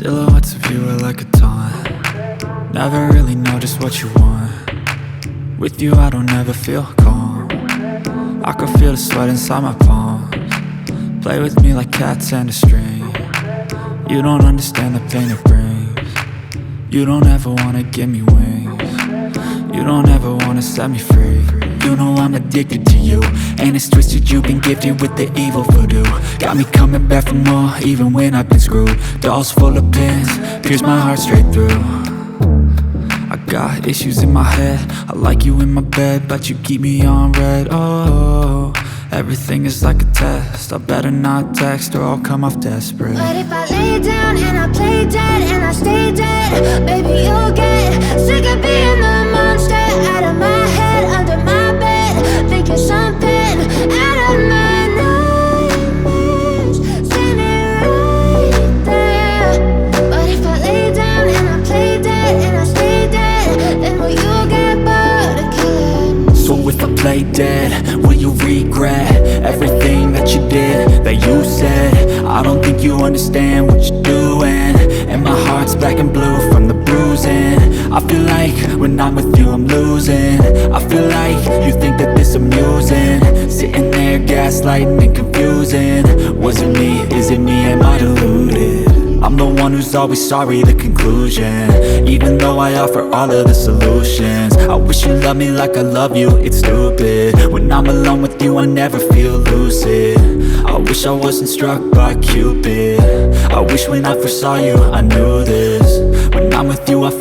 Silhouettes of you are like a taunt. Never really know just what you want. With you I don't ever feel calm. I can feel the sweat inside my palms. Play with me like cats and a string. You don't understand the pain it brings. You don't ever wanna give me wings. You don't ever wanna set me free. You know I'm addicted to you, and it's twisted, you've been gifted with the evil voodoo. Got me coming back for more, even when I've been screwed. Dolls full of pins, pierce my heart straight through. I got issues in my head, I like you in my bed, but you keep me on red. Oh, everything is like a test, I better not text or I'll come off desperate. But if I lay down and I play dead and I stay dead, baby you'll get sick of being the monster out of my head, under my bed, thinking something out of my nightmares, standing right there. But if I lay down and I play dead and I stay dead, then will you get bored of killing? So if I play dead, will you regret everything that you did, that you said? I don't think you understand what you're doing, and my heart's black and blue from the bruising. I feel like when I'm with you I'm losing. I feel like you think that this amusing, sitting there gaslighting and confusing. Was it me? Is it me? Am I deluded? I'm the one who's always sorry, the conclusion. Even though I offer all of the solutions, I wish you loved me like I love you, it's stupid. When I'm alone with you I never feel lucid. I wish I wasn't struck by Cupid. I wish when I first saw you I knew this. When I'm with you I